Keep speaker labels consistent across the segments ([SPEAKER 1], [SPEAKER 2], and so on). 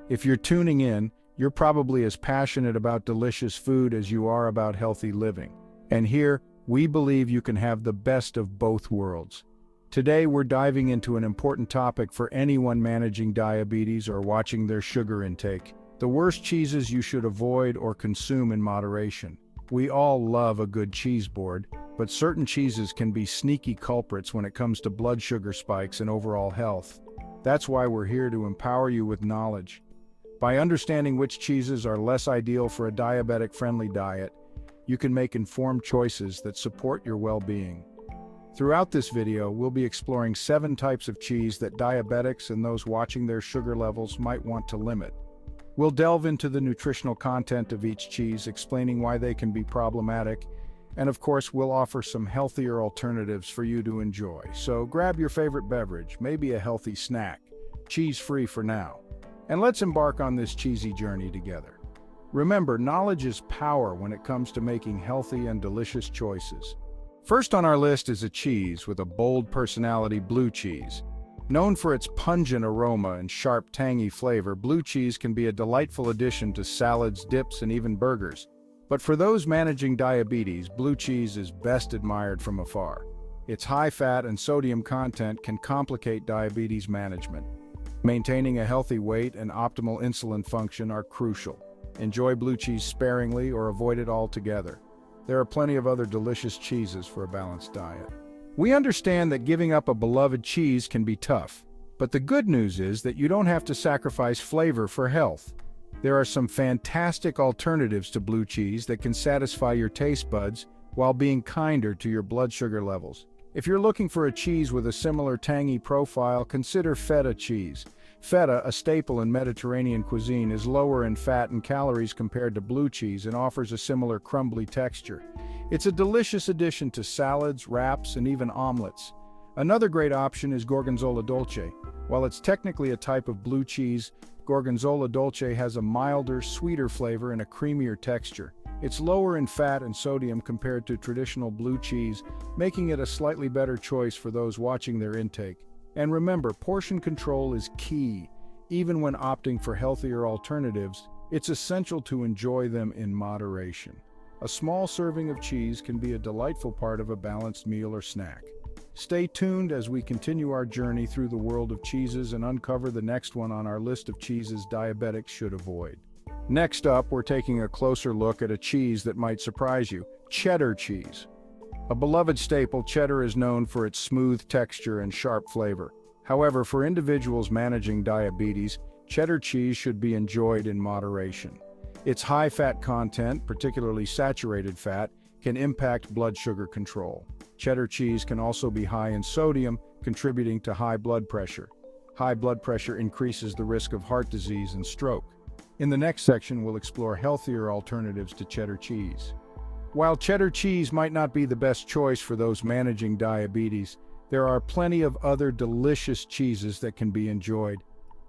[SPEAKER 1] If you're tuning in, you're probably as passionate about delicious food as you are about healthy living. And here, we believe you can have the best of both worlds. Today, we're diving into an important topic for anyone managing diabetes or watching their sugar intake: the worst cheeses you should avoid or consume in moderation. We all love a good cheese board, but certain cheeses can be sneaky culprits when it comes to blood sugar spikes and overall health. That's why we're here to empower you with knowledge. By understanding which cheeses are less ideal for a diabetic-friendly diet, you can make informed choices that support your well-being. Throughout this video, we'll be exploring 7 types of cheese that diabetics and those watching their sugar levels might want to limit. We'll delve into the nutritional content of each cheese, explaining why they can be problematic, and of course, we'll offer some healthier alternatives for you to enjoy. So grab your favorite beverage, maybe a healthy snack, cheese-free for now, and let's embark on this cheesy journey together. Remember, knowledge is power when it comes to making healthy and delicious choices. First on our list is a cheese with a bold personality: blue cheese. Known for its pungent aroma and sharp, tangy flavor, blue cheese can be a delightful addition to salads, dips, and even burgers. But for those managing diabetes, blue cheese is best admired from afar. Its high fat and sodium content can complicate diabetes management. Maintaining a healthy weight and optimal insulin function are crucial. Enjoy blue cheese sparingly or avoid it altogether. There are plenty of other delicious cheeses for a balanced diet. We understand that giving up a beloved cheese can be tough, but the good news is that you don't have to sacrifice flavor for health. There are some fantastic alternatives to blue cheese that can satisfy your taste buds while being kinder to your blood sugar levels. If you're looking for a cheese with a similar tangy profile, consider feta cheese. Feta, a staple in Mediterranean cuisine, is lower in fat and calories compared to blue cheese and offers a similar crumbly texture. It's a delicious addition to salads, wraps, and even omelets. Another great option is Gorgonzola Dolce. While it's technically a type of blue cheese, Gorgonzola Dolce has a milder, sweeter flavor and a creamier texture. It's lower in fat and sodium compared to traditional blue cheese, making it a slightly better choice for those watching their intake. And remember, portion control is key. Even when opting for healthier alternatives, it's essential to enjoy them in moderation. A small serving of cheese can be a delightful part of a balanced meal or snack. Stay tuned as we continue our journey through the world of cheeses and uncover the next one on our list of cheeses diabetics should avoid. Next up, we're taking a closer look at a cheese that might surprise you: cheddar cheese. A beloved staple, cheddar is known for its smooth texture and sharp flavor. However, for individuals managing diabetes, cheddar cheese should be enjoyed in moderation. Its high fat content, particularly saturated fat, can impact blood sugar control. Cheddar cheese can also be high in sodium, contributing to high blood pressure. High blood pressure increases the risk of heart disease and stroke. In the next section, we'll explore healthier alternatives to cheddar cheese. While cheddar cheese might not be the best choice for those managing diabetes, there are plenty of other delicious cheeses that can be enjoyed.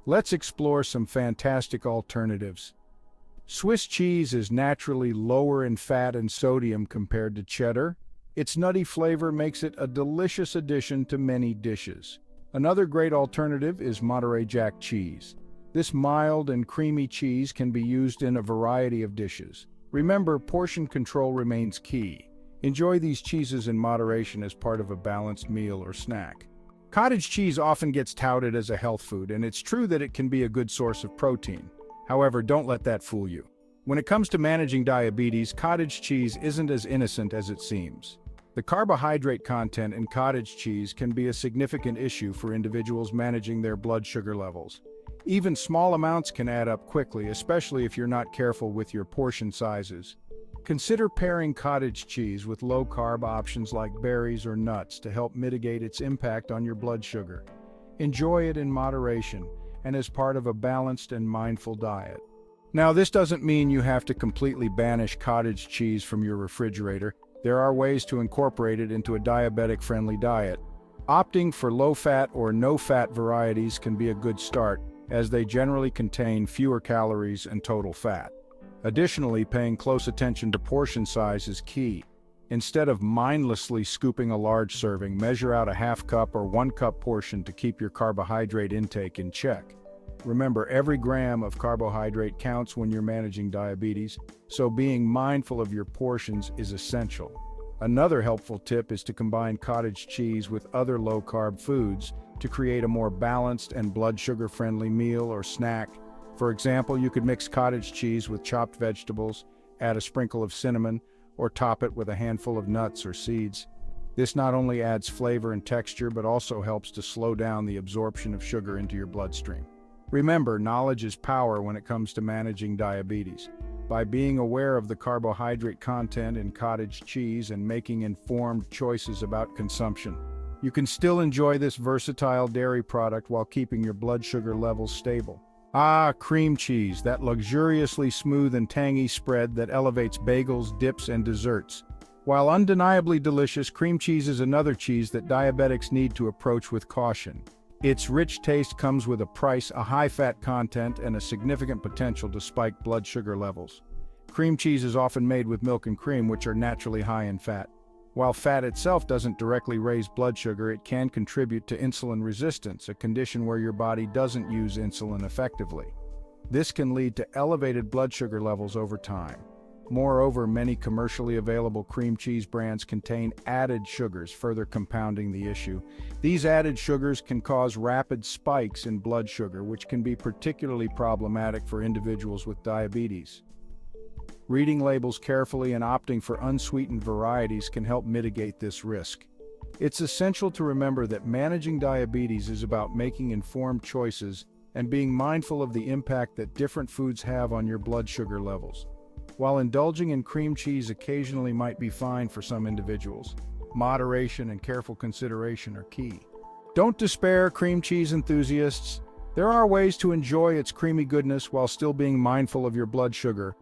[SPEAKER 1] Let's explore some fantastic alternatives. Swiss cheese is naturally lower in fat and sodium compared to cheddar. Its nutty flavor makes it a delicious addition to many dishes. Another great alternative is Monterey Jack cheese. This mild and creamy cheese can be used in a variety of dishes. Remember, portion control remains key. Enjoy these cheeses in moderation as part of a balanced meal or snack. Cottage cheese often gets touted as a health food, and it's true that it can be a good source of protein. However, don't let that fool you. When it comes to managing diabetes, cottage cheese isn't as innocent as it seems. The carbohydrate content in cottage cheese can be a significant issue for individuals managing their blood sugar levels. Even small amounts can add up quickly, especially if you're not careful with your portion sizes. Consider pairing cottage cheese with low-carb options like berries or nuts to help mitigate its impact on your blood sugar. Enjoy it in moderation and as part of a balanced and mindful diet. Now, this doesn't mean you have to completely banish cottage cheese from your refrigerator. There are ways to incorporate it into a diabetic-friendly diet. Opting for low-fat or no-fat varieties can be a good start, as they generally contain fewer calories and total fat. Additionally, paying close attention to portion size is key. Instead of mindlessly scooping a large serving, measure out a half cup or 1 cup portion to keep your carbohydrate intake in check. Remember, every gram of carbohydrate counts when you're managing diabetes, so being mindful of your portions is essential. Another helpful tip is to combine cottage cheese with other low-carb foods to create a more balanced and blood sugar-friendly meal or snack. For example, you could mix cottage cheese with chopped vegetables, add a sprinkle of cinnamon, or top it with a handful of nuts or seeds. This not only adds flavor and texture, but also helps to slow down the absorption of sugar into your bloodstream. Remember, knowledge is power when it comes to managing diabetes. By being aware of the carbohydrate content in cottage cheese and making informed choices about consumption, you can still enjoy this versatile dairy product while keeping your blood sugar levels stable. Cream cheese, that luxuriously smooth and tangy spread that elevates bagels, dips, and desserts. While undeniably delicious, cream cheese is another cheese that diabetics need to approach with caution. Its rich taste comes with a price, a high fat content, and a significant potential to spike blood sugar levels. Cream cheese is often made with milk and cream, which are naturally high in fat. While fat itself doesn't directly raise blood sugar, it can contribute to insulin resistance, a condition where your body doesn't use insulin effectively. This can lead to elevated blood sugar levels over time. Moreover, many commercially available cream cheese brands contain added sugars, further compounding the issue. These added sugars can cause rapid spikes in blood sugar, which can be particularly problematic for individuals with diabetes. Reading labels carefully and opting for unsweetened varieties can help mitigate this risk. It's essential to remember that managing diabetes is about making informed choices and being mindful of the impact that different foods have on your blood sugar levels. While indulging in cream cheese occasionally might be fine for some individuals, moderation and careful consideration are key. Don't despair, cream cheese enthusiasts. There are ways to enjoy its creamy goodness while still being mindful of your blood sugar.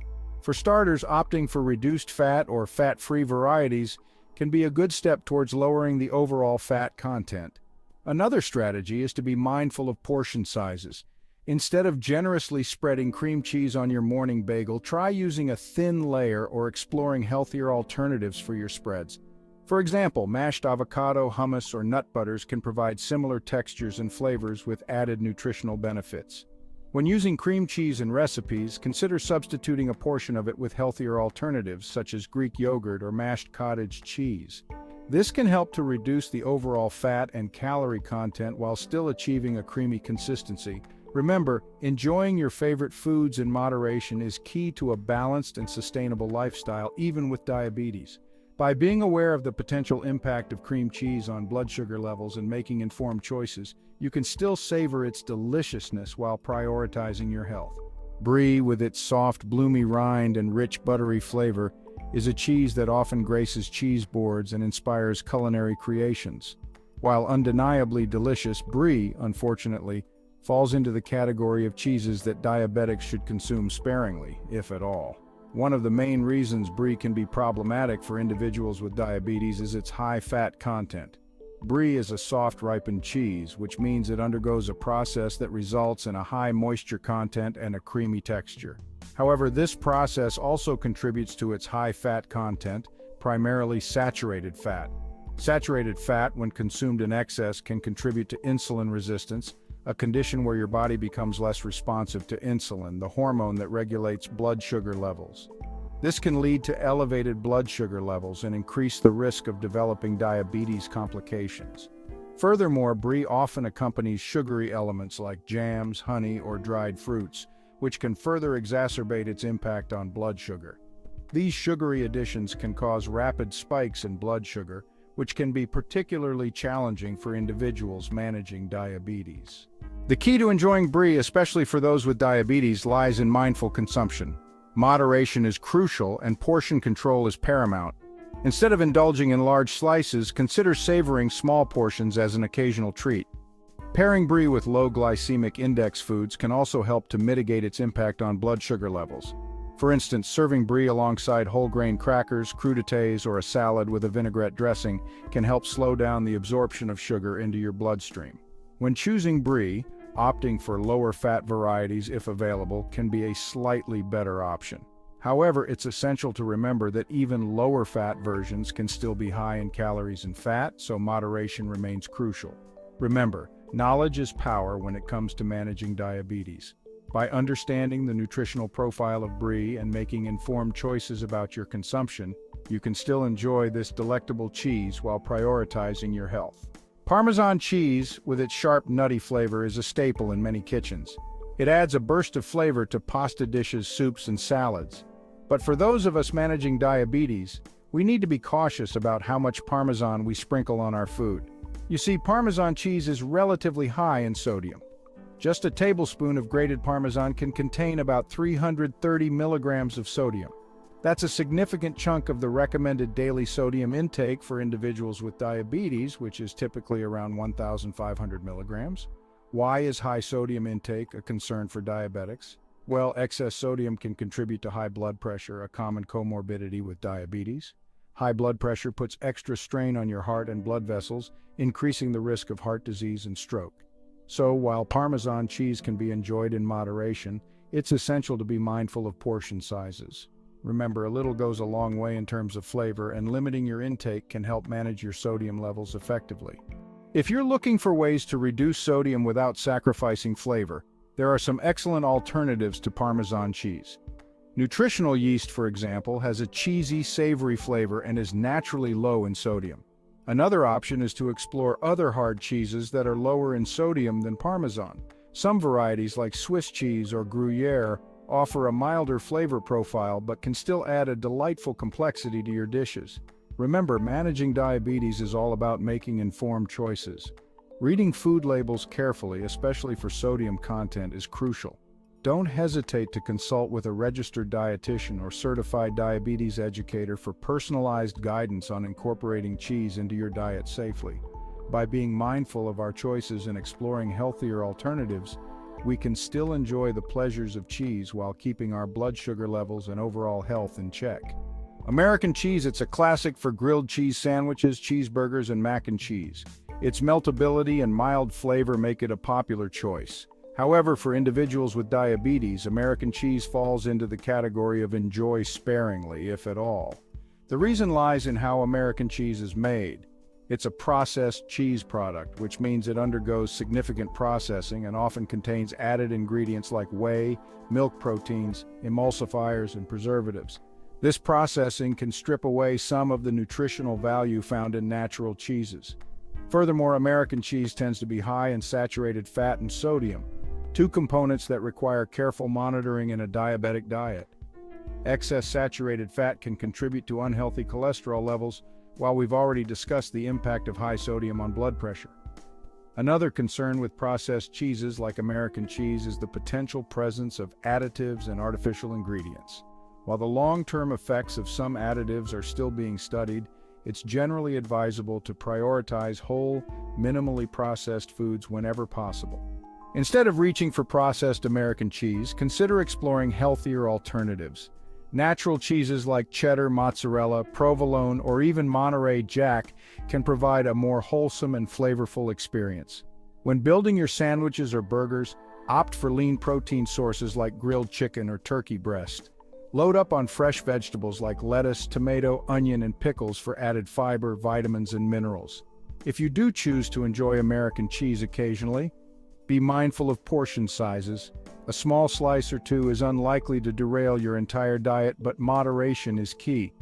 [SPEAKER 1] For starters, opting for reduced fat or fat-free varieties can be a good step towards lowering the overall fat content. Another strategy is to be mindful of portion sizes. Instead of generously spreading cream cheese on your morning bagel, try using a thin layer or exploring healthier alternatives for your spreads. For example, mashed avocado, hummus, or nut butters can provide similar textures and flavors with added nutritional benefits. When using cream cheese in recipes, consider substituting a portion of it with healthier alternatives such as Greek yogurt or mashed cottage cheese. This can help to reduce the overall fat and calorie content while still achieving a creamy consistency. Remember, enjoying your favorite foods in moderation is key to a balanced and sustainable lifestyle, even with diabetes. By being aware of the potential impact of cream cheese on blood sugar levels and making informed choices, you can still savor its deliciousness while prioritizing your health. Brie, with its soft, bloomy rind and rich, buttery flavor, is a cheese that often graces cheese boards and inspires culinary creations. While undeniably delicious, Brie, unfortunately, falls into the category of cheeses that diabetics should consume sparingly, if at all. One of the main reasons Brie can be problematic for individuals with diabetes is its high fat content. Brie is a soft ripened cheese, which means it undergoes a process that results in a high moisture content and a creamy texture. However, this process also contributes to its high fat content, primarily saturated fat. Saturated fat, when consumed in excess, can contribute to insulin resistance, a condition where your body becomes less responsive to insulin, the hormone that regulates blood sugar levels. This can lead to elevated blood sugar levels and increase the risk of developing diabetes complications. Furthermore, Brie often accompanies sugary elements like jams, honey, or dried fruits, which can further exacerbate its impact on blood sugar. These sugary additions can cause rapid spikes in blood sugar, which can be particularly challenging for individuals managing diabetes. The key to enjoying Brie, especially for those with diabetes, lies in mindful consumption. Moderation is crucial and portion control is paramount. Instead of indulging in large slices, consider savoring small portions as an occasional treat. Pairing Brie with low glycemic index foods can also help to mitigate its impact on blood sugar levels. For instance, serving Brie alongside whole grain crackers, crudités, or a salad with a vinaigrette dressing can help slow down the absorption of sugar into your bloodstream. When choosing Brie, opting for lower fat varieties if available can be a slightly better option. However, it's essential to remember that even lower fat versions can still be high in calories and fat, so moderation remains crucial. Remember, Knowledge is power when it comes to managing diabetes. By understanding the nutritional profile of brie and making informed choices about your consumption, you can still enjoy this delectable cheese while prioritizing your health. Parmesan cheese, with its sharp, nutty flavor, is a staple in many kitchens. It adds a burst of flavor to pasta dishes, soups, and salads. But for those of us managing diabetes, we need to be cautious about how much Parmesan we sprinkle on our food. You see, Parmesan cheese is relatively high in sodium. Just a tablespoon of grated Parmesan can contain about 330 milligrams of sodium. That's a significant chunk of the recommended daily sodium intake for individuals with diabetes, which is typically around 1,500 milligrams. Why is high sodium intake a concern for diabetics? Well, excess sodium can contribute to high blood pressure, a common comorbidity with diabetes. High blood pressure puts extra strain on your heart and blood vessels, increasing the risk of heart disease and stroke. So, while Parmesan cheese can be enjoyed in moderation, it's essential to be mindful of portion sizes. Remember, a little goes a long way in terms of flavor, and limiting your intake can help manage your sodium levels effectively. If you're looking for ways to reduce sodium without sacrificing flavor, there are some excellent alternatives to Parmesan cheese. Nutritional yeast, for example, has a cheesy, savory flavor and is naturally low in sodium. Another option is to explore other hard cheeses that are lower in sodium than Parmesan. Some varieties, like Swiss cheese or Gruyere, offer a milder flavor profile but can still add a delightful complexity to your dishes. Remember, managing diabetes is all about making informed choices. Reading food labels carefully, especially for sodium content, is crucial. Don't hesitate to consult with a registered dietitian or certified diabetes educator for personalized guidance on incorporating cheese into your diet safely. By being mindful of our choices and exploring healthier alternatives, we can still enjoy the pleasures of cheese while keeping our blood sugar levels and overall health in check. American cheese, it's a classic for grilled cheese sandwiches, cheeseburgers, and mac and cheese. Its meltability and mild flavor make it a popular choice. However, for individuals with diabetes, American cheese falls into the category of enjoy sparingly, if at all. The reason lies in how American cheese is made. It's a processed cheese product, which means it undergoes significant processing and often contains added ingredients like whey, milk proteins, emulsifiers, and preservatives. This processing can strip away some of the nutritional value found in natural cheeses. Furthermore, American cheese tends to be high in saturated fat and sodium, two components that require careful monitoring in a diabetic diet. Excess saturated fat can contribute to unhealthy cholesterol levels, while we've already discussed the impact of high sodium on blood pressure. Another concern with processed cheeses like American cheese is the potential presence of additives and artificial ingredients. While the long-term effects of some additives are still being studied, it's generally advisable to prioritize whole, minimally processed foods whenever possible. Instead of reaching for processed American cheese, consider exploring healthier alternatives. Natural cheeses like cheddar, mozzarella, provolone, or even Monterey Jack can provide a more wholesome and flavorful experience. When building your sandwiches or burgers, opt for lean protein sources like grilled chicken or turkey breast. Load up on fresh vegetables like lettuce, tomato, onion, and pickles for added fiber, vitamins, and minerals. If you do choose to enjoy American cheese occasionally, be mindful of portion sizes. A small slice or two is unlikely to derail your entire diet, but moderation is key.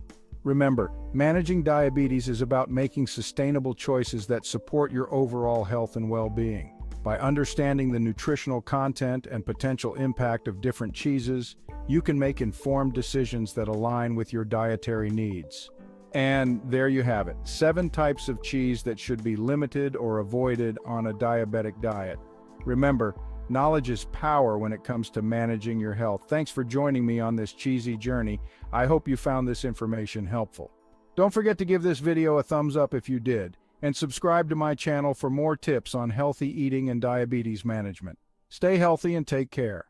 [SPEAKER 1] Remember, managing diabetes is about making sustainable choices that support your overall health and well-being. By understanding the nutritional content and potential impact of different cheeses, you can make informed decisions that align with your dietary needs. And there you have it, 7 types of cheese that should be limited or avoided on a diabetic diet. Remember, knowledge is power when it comes to managing your health. Thanks for joining me on this cheesy journey. I hope you found this information helpful. Don't forget to give this video a thumbs up if you did, and subscribe to my channel for more tips on healthy eating and diabetes management. Stay healthy and take care.